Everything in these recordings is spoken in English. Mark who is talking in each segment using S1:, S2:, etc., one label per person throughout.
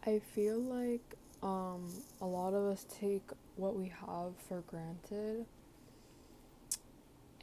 S1: I feel like a lot of us take what we have for granted,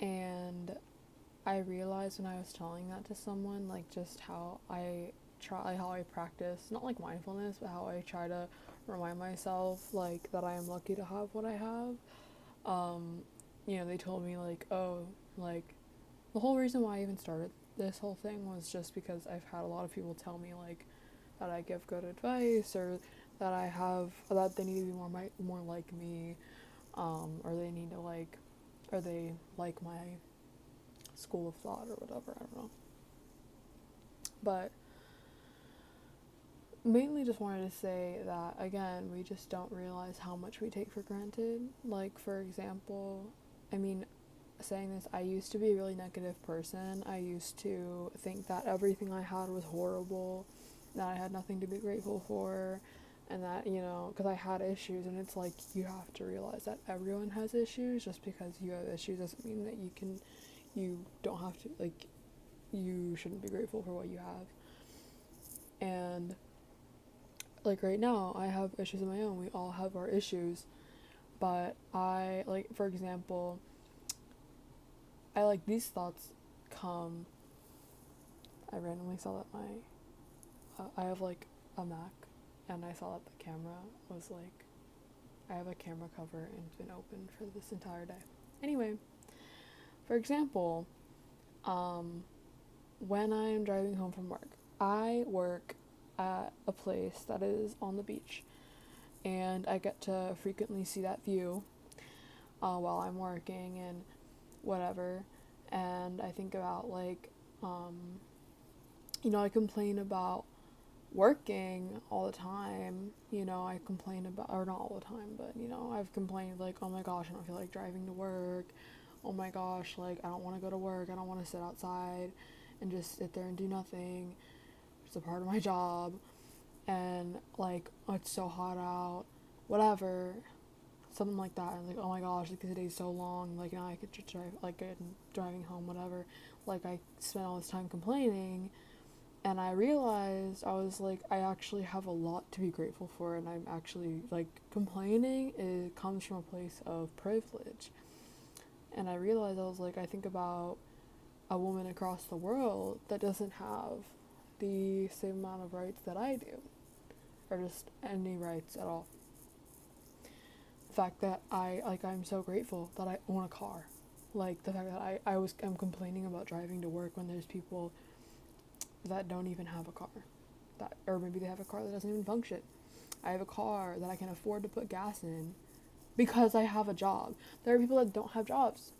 S1: and I realized when I was telling that to someone, like just how I try, like how I practice, not like mindfulness, but how I try to remind myself like that I am lucky to have what I have. Um, they told me like, oh, like the whole reason why I even started this whole thing was just because I've had a lot of people tell me like that I give good advice, or that I have that they need to be more like me, or they need to like, or they like my school of thought or whatever. I don't know, but mainly just wanted to say that again, we just don't realize how much we take for granted. Like for example, I mean, saying this, I used to be a really negative person. I used to think that everything I had was horrible, that I had nothing to be grateful for, and that, because I had issues, and it's like you have to realize that everyone has issues. Just because you have issues doesn't mean that you don't have to, like, you shouldn't be grateful for what you have. And, like, right now, I have issues of my own. We all have our issues. But like, for example, these thoughts come. I randomly saw that I have like a Mac, and I saw that the camera was like, I have a camera cover and it's been open for this entire day. Anyway, for example, um, when I'm driving home from work, I work at a place that is on the beach, and I get to frequently see that view while I'm working and whatever. And I think about like, I complain about working all the time. I complain about, or not all the time, but I've complained like, oh my gosh, I don't feel like driving to work. Oh my gosh, like I don't want to go to work. I don't want to sit outside and just sit there and do nothing. It's a part of my job. And like, oh, it's so hot out, whatever, something like that. And like, oh my gosh, like the day's so long. Like now I could just drive, like driving home, whatever. Like I spent all this time complaining, and I realized I was like, I actually have a lot to be grateful for, and I'm actually like, complaining, it comes from a place of privilege. And I realized, I was like, I think about a woman across the world that doesn't have the same amount of rights that I do, or just any rights at all. The fact that I'm so grateful that I own a car. Like the fact that I'm complaining about driving to work when there's people that don't even have a car, that, or maybe they have a car that doesn't even function. I have a car that I can afford to put gas in because I have a job. There are people that don't have jobs.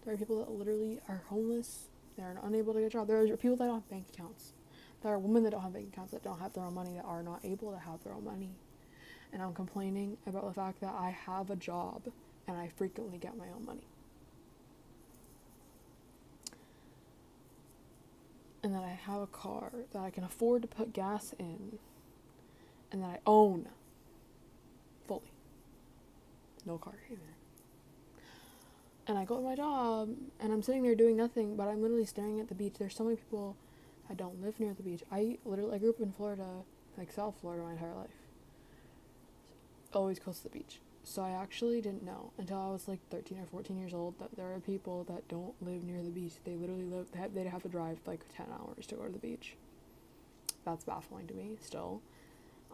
S1: There are people that literally are homeless. They're unable to get a job. There are people that don't have bank accounts. There are women that don't have bank accounts, that don't have their own money, that are not able to have their own money. And I'm complaining about the fact that I have a job and I frequently get my own money. And that I have a car that I can afford to put gas in, and that I own fully. No car payment. And I go to my job, and I'm sitting there doing nothing, but I'm literally staring at the beach. There's so many people that don't live near the beach. I grew up in Florida, like South Florida, my entire life. Always close to the beach. So I actually didn't know until I was like 13 or 14 years old that there are people that don't live near the beach. They literally they'd have to drive like 10 hours to go to the beach. That's baffling to me still.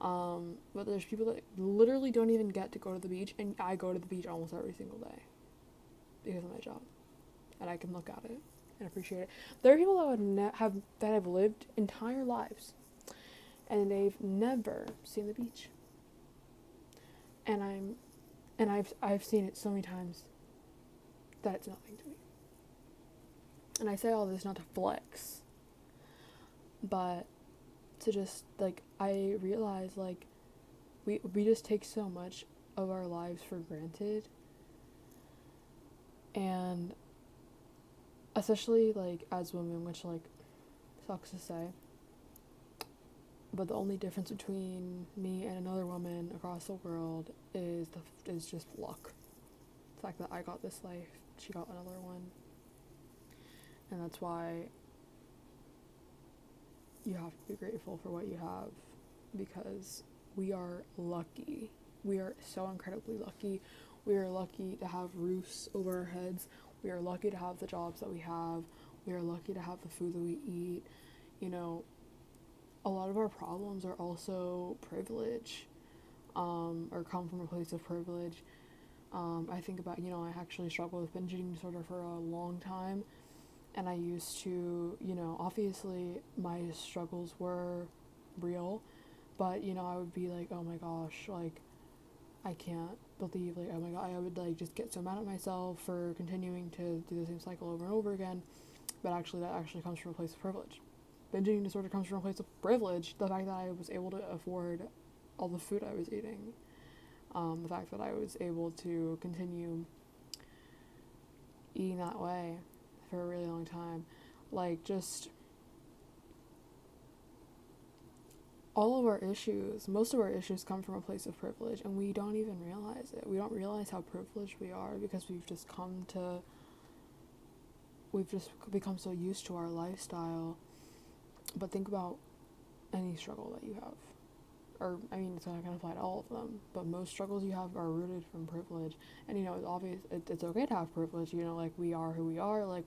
S1: But there's people that literally don't even get to go to the beach, and I go to the beach almost every single day because of my job, and I can look at it and appreciate it. There are people that would have lived entire lives, and they've never seen the beach, and I've seen it so many times that it's nothing to me. And I say all this not to flex, but to just like, I realize like we just take so much of our lives for granted, and especially like as women, which like sucks to say, but the only difference between me and another woman across the world is just luck. The fact that I got this life, she got another one, and that's why you have to be grateful for what you have, because we are lucky. We are so incredibly lucky. We are lucky to have roofs over our heads. We are lucky to have the jobs that we have. We are lucky to have the food that we eat. You know, a lot of our problems are also privilege, or come from a place of privilege. I think about, I actually struggled with binge eating disorder for a long time. And I used to, obviously my struggles were real, but, I would be like, oh my gosh, like, I can't believe, like, oh my god, I would, like, just get so mad at myself for continuing to do the same cycle over and over again. But actually, that actually comes from a place of privilege. Binge eating disorder comes from a place of privilege. The fact that I was able to afford all the food I was eating. The fact that I was able to continue eating that way for a really long time. Like, just all of our issues, most of our issues come from a place of privilege, and we don't even realize it. We don't realize how privileged we are because we've just become so used to our lifestyle. But think about any struggle that you have. Or, I mean, it's not going to apply to all of them, but most struggles you have are rooted from privilege. And, it's obvious, it's okay to have privilege, like, we are who we are, like,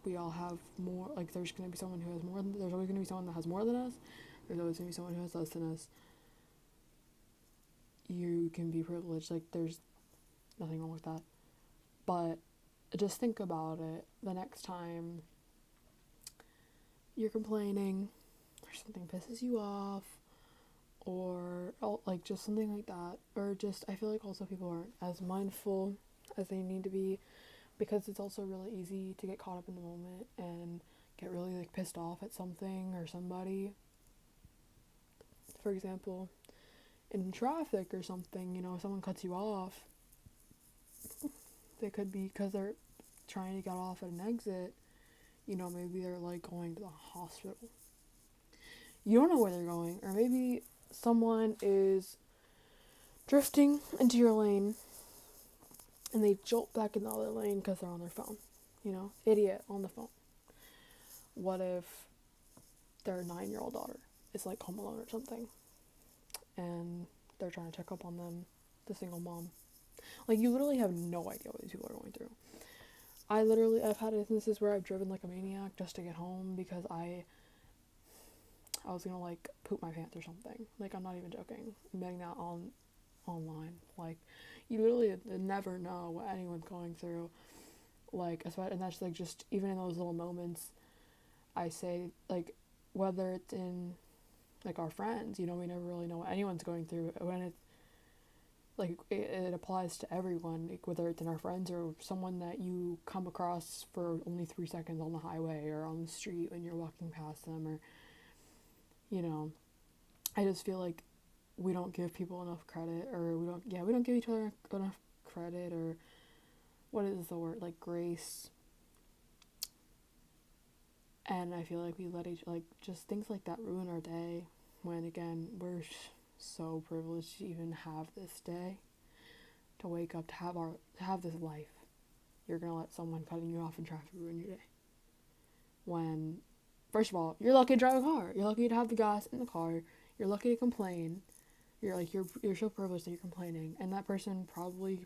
S1: we all have more, like, there's going to be someone who has more than, there's always going to be someone that has more than us, there's always going to be someone who has less than us. You can be privileged, like, there's nothing wrong with that. But just think about it the next time you're complaining, or something pisses you off, or like just something like that, or just, I feel like also people aren't as mindful as they need to be, because it's also really easy to get caught up in the moment and get really, like, pissed off at something or somebody. For example, in traffic or something, if someone cuts you off, they could be because they're trying to get off at an exit, maybe they're, like, going to the hospital. You don't know where they're going, or maybe someone is drifting into your lane and they jolt back in the other lane because they're on their phone. Idiot on the phone. What if their 9-year-old daughter is, like, home alone or something, and they're trying to check up on them, the single mom? Like, you literally have no idea what these people are going through. I've had instances where I've driven like a maniac just to get home because I was gonna, like, poop my pants or something. Like, I'm not even joking. I'm betting that online. Like, you literally never know what anyone's going through. Like, and that's, like, just even in those little moments, I say, like, whether it's in, like, our friends, we never really know what anyone's going through. When it's, like, it applies to everyone, like, whether it's in our friends or someone that you come across for only 3 seconds on the highway or on the street when you're walking past them, or, I just feel like we don't give people enough credit, or we don't give each other enough credit, or what is the word, like, grace. And I feel like we let just things like that ruin our day, when, again, we're so privileged to even have this day, to wake up, to have this life. You're gonna let someone cutting you off in traffic ruin your day. When, first of all, you're lucky to drive a car. You're lucky to have the gas in the car. You're lucky to complain. You're so privileged that you're complaining. And that person probably,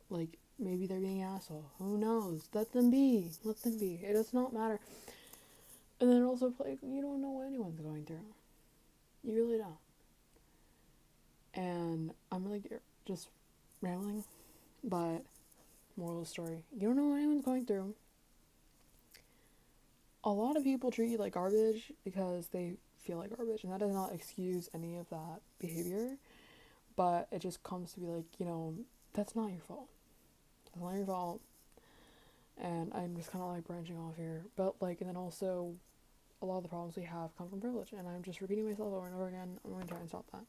S1: like, maybe they're being an asshole. Who knows? Let them be. It does not matter. And then also, like, you don't know what anyone's going through. You really don't. And I'm really just rambling, but moral of the story, you don't know what anyone's going through. A lot of people treat you like garbage because they feel like garbage, and that does not excuse any of that behavior, but it just comes to be like, that's not your fault. It's not your fault. And I'm just kind of, like, branching off here, but, like, and then also a lot of the problems we have come from privilege, and I'm just repeating myself over and over again. I'm going to try and stop that.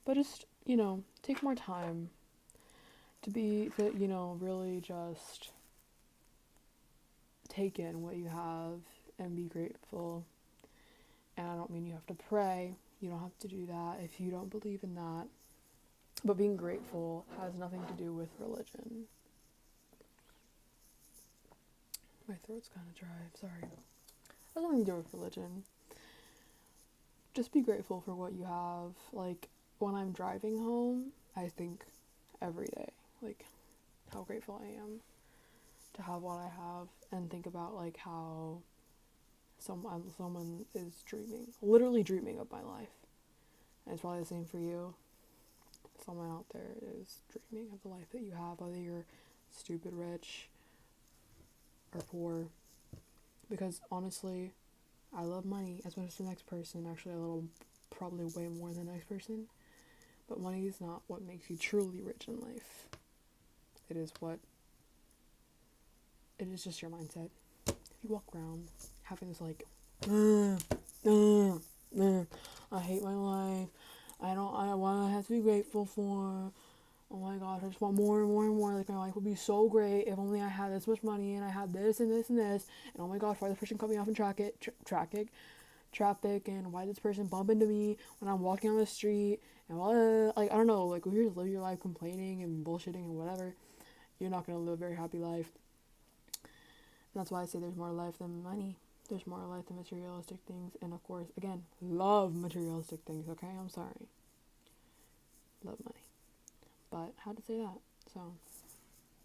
S1: But just, take more time to really just take in what you have and be grateful. And I don't mean you have to pray. You don't have to do that if you don't believe in that. But being grateful has nothing to do with religion. My throat's kind of dry. Sorry. It has nothing to do with religion. just be grateful for what you have. Like, when I'm driving home, I think every day, like, how grateful I am to have what I have, and think about, like, how someone is dreaming, literally dreaming of my life. And it's probably the same for you. Someone out there is dreaming of the life that you have, whether you're stupid rich or poor. Because honestly, I love money as much as the next person. Actually, a little, probably way more than the next person. But money is not what makes you truly rich in life. It is just your mindset. If you walk around having this like, I hate my life. I want to have to be grateful for. Oh my gosh, I just want more and more and more. Like, my life would be so great if only I had this much money and I had this and this and this. And oh my gosh, why this person cut me off in traffic, and why this person bump into me when I'm walking on the street, and like, I don't know, like, if you just live your life complaining and bullshitting and whatever, you're not gonna live a very happy life. And that's why I say there's more life than money. There's more life than materialistic things, and of course, again, love materialistic things. Okay, I'm sorry, love money, but how to say that? So